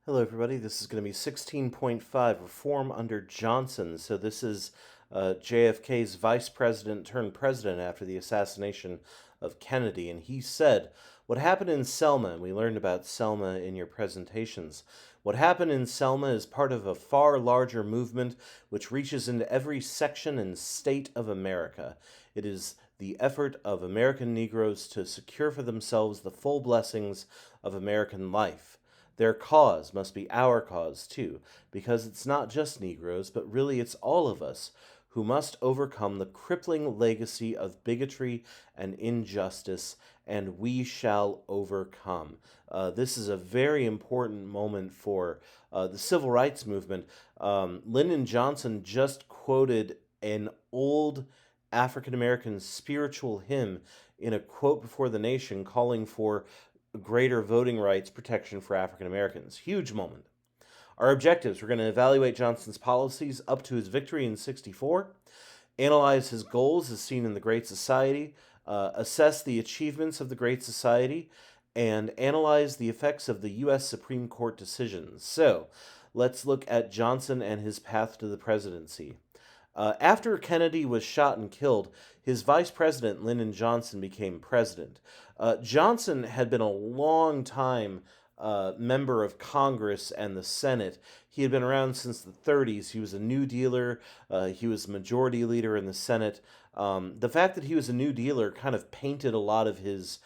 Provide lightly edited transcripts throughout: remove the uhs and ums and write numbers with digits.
Hello, everybody. This is going to be 16.5 Reform under Johnson. So, this is JFK's vice president turned president after the assassination of Kennedy. And he said, "What happened in Selma," and we learned about Selma in your presentations, "what happened in Selma is part of a far larger movement which reaches into every section and state of America. It is the effort of American Negroes to secure for themselves the full blessings of American life. Their cause must be our cause too, because it's not just Negroes, but really it's all of us who must overcome the crippling legacy of bigotry and injustice, and we shall overcome." This is a very important moment for the civil rights movement. Lyndon Johnson just quoted an old African American spiritual hymn in a quote before the nation calling for greater voting rights protection for African Americans. Huge moment. Our objectives: we're going to evaluate Johnson's policies up to his victory in 64, analyze his goals as seen in the Great Society, assess the achievements of the Great Society, and analyze the effects of the U.S. Supreme Court decisions. So, let's look at Johnson and his path to the presidency. After Kennedy was shot and killed, his vice president, Lyndon Johnson, became president. Johnson had been a long time member of Congress and the Senate. He had been around since the 30s. He was a New Dealer, he was majority leader in the Senate. The fact that he was a New Dealer kind of painted a lot of his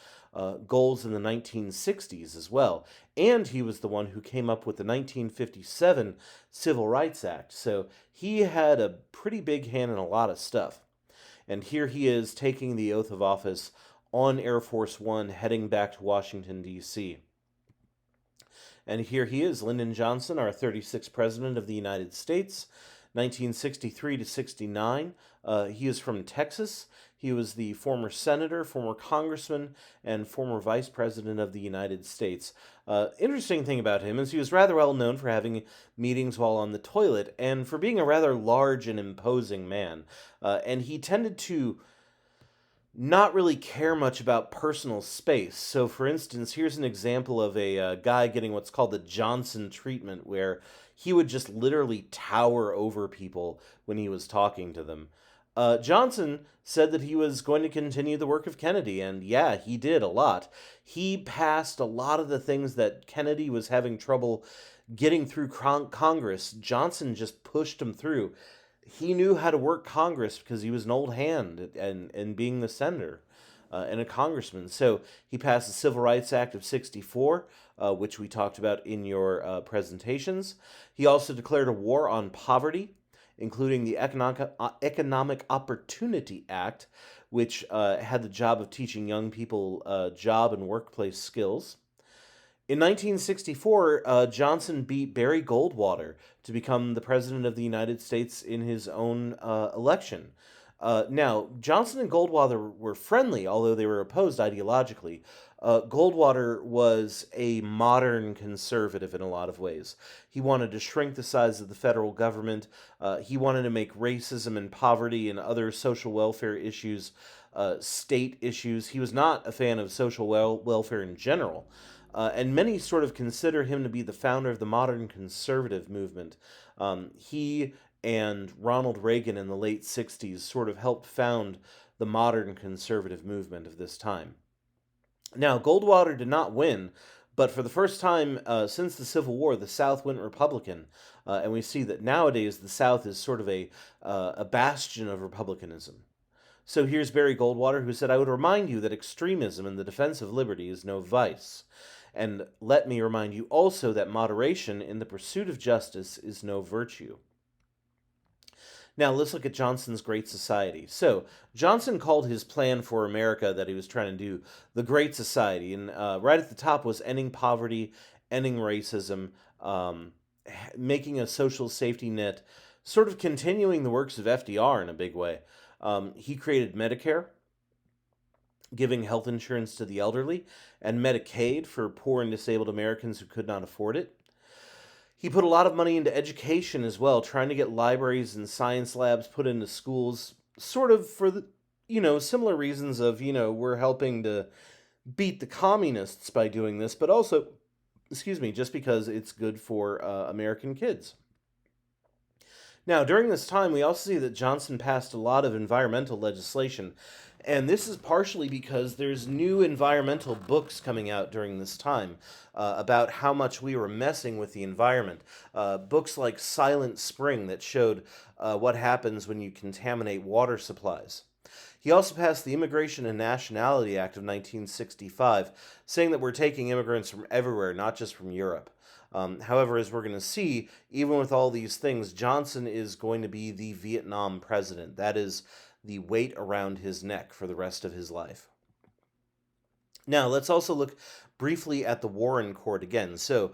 goals in the 1960s as well. And he was the one who came up with the 1957 Civil Rights Act. So he had a pretty big hand in a lot of stuff. And here he is taking the oath of office on Air Force One, heading back to Washington, D.C. And here he is, Lyndon Johnson, our 36th President of the United States, 1963 to 69. He is from Texas. He was the former senator, former congressman, and former vice president of the United States. Interesting thing about him is he was rather well known for having meetings while on the toilet and for being a rather large and imposing man. And he tended to not really care much about personal space. So, for instance, here's an example of a guy getting what's called the Johnson treatment, where he would just literally tower over people when he was talking to them. Johnson said that he was going to continue the work of Kennedy, and yeah, he did a lot. He passed a lot of the things that Kennedy was having trouble getting through Congress. Johnson just pushed him through. He knew how to work Congress because he was an old hand and being the senator and a congressman. So he passed the Civil Rights Act of 64, which we talked about in your presentations. He also declared a war on poverty, including the Economic Opportunity Act, which had the job of teaching young people job and workplace skills. In 1964, Johnson beat Barry Goldwater to become the President of the United States in his own election. Now, Johnson and Goldwater were friendly, although they were opposed ideologically. Goldwater was a modern conservative in a lot of ways. He wanted to shrink the size of the federal government. He wanted to make racism and poverty and other social welfare issues state issues. He was not a fan of social welfare in general. And many sort of consider him to be the founder of the modern conservative movement. He and Ronald Reagan in the late 60s sort of helped found the modern conservative movement of this time. Now, Goldwater did not win, but for the first time since the Civil War, the South went Republican. And we see that nowadays the South is sort of a bastion of Republicanism. So here's Barry Goldwater, who said, "I would remind you that extremism in the defense of liberty is no vice. And let me remind you also that moderation in the pursuit of justice is no virtue." Now let's look at Johnson's Great Society. So Johnson called his plan for America that he was trying to do the Great Society, and right at the top was ending poverty, ending racism, making a social safety net, sort of continuing the works of FDR in a big way. He created Medicare, giving health insurance to the elderly, and Medicaid for poor and disabled Americans who could not afford it. He put a lot of money into education as well, trying to get libraries and science labs put into schools, sort of for the, similar reasons of, we're helping to beat the communists by doing this, but also excuse me, just because it's good for American kids. Now, during this time, we also see that Johnson passed a lot of environmental legislation, and this is partially because there's new environmental books coming out during this time about how much we were messing with the environment. Books like Silent Spring that showed what happens when you contaminate water supplies. He also passed the Immigration and Nationality Act of 1965, saying that we're taking immigrants from everywhere, not just from Europe. However, as we're going to see, even with all these things, Johnson is going to be the Vietnam president. That is the weight around his neck for the rest of his life. Now, let's also look briefly at the Warren Court again. So,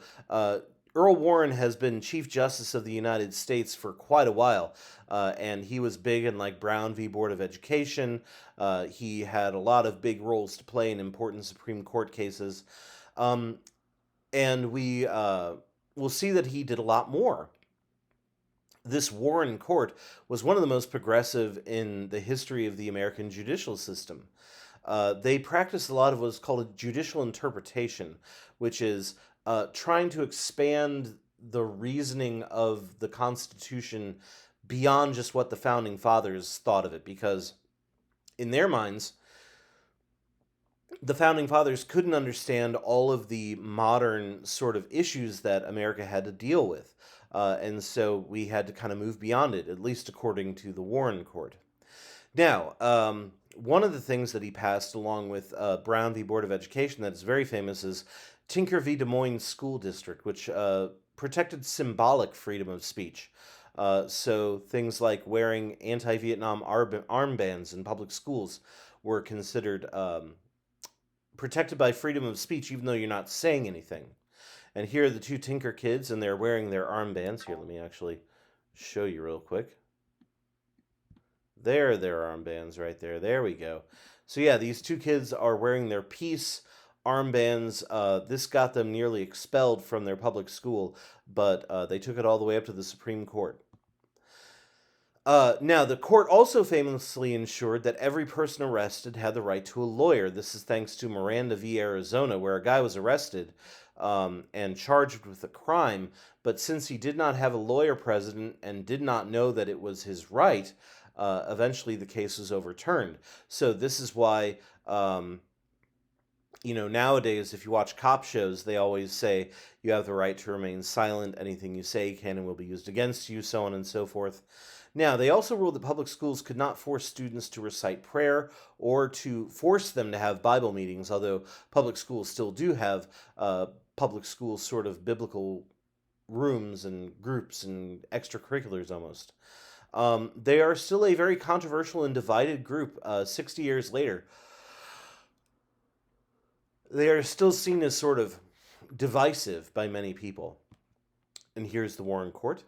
Earl Warren has been Chief Justice of the United States for quite a while, and he was big in like Brown v. Board of Education. He had a lot of big roles to play in important Supreme Court cases. And we will see that he did a lot more. This Warren Court was one of the most progressive in the history of the American judicial system. They practiced a lot of what's called a judicial interpretation, which is trying to expand the reasoning of the Constitution beyond just what the founding fathers thought of it, because in their minds, the founding fathers couldn't understand all of the modern sort of issues that America had to deal with. And so we had to kind of move beyond it, at least according to the Warren Court. Now, one of the things that he passed along with Brown v. Board of Education that is very famous is Tinker v. Des Moines School District, which protected symbolic freedom of speech. So things like wearing anti-Vietnam armbands in public schools were considered protected by freedom of speech, even though you're not saying anything. And here are the two Tinker kids, and they're wearing their armbands. Here, let me actually show you real quick. There are their armbands right there. There we go. So yeah, these two kids are wearing their peace armbands. This got them nearly expelled from their public school, but they took it all the way up to the Supreme Court. Now, the court also famously ensured that every person arrested had the right to a lawyer. This is thanks to Miranda v. Arizona, where a guy was arrested and charged with a crime, but since he did not have a lawyer present and did not know that it was his right, eventually the case was overturned. So this is why, nowadays, if you watch cop shows, they always say you have the right to remain silent. Anything you say can and will be used against you, so on and so forth. Now, they also ruled that public schools could not force students to recite prayer or to force them to have Bible meetings, although public schools still do have public school sort of biblical rooms and groups and extracurriculars almost. They are still a very controversial and divided group 60 years later. They are still seen as sort of divisive by many people. And here's the Warren Court.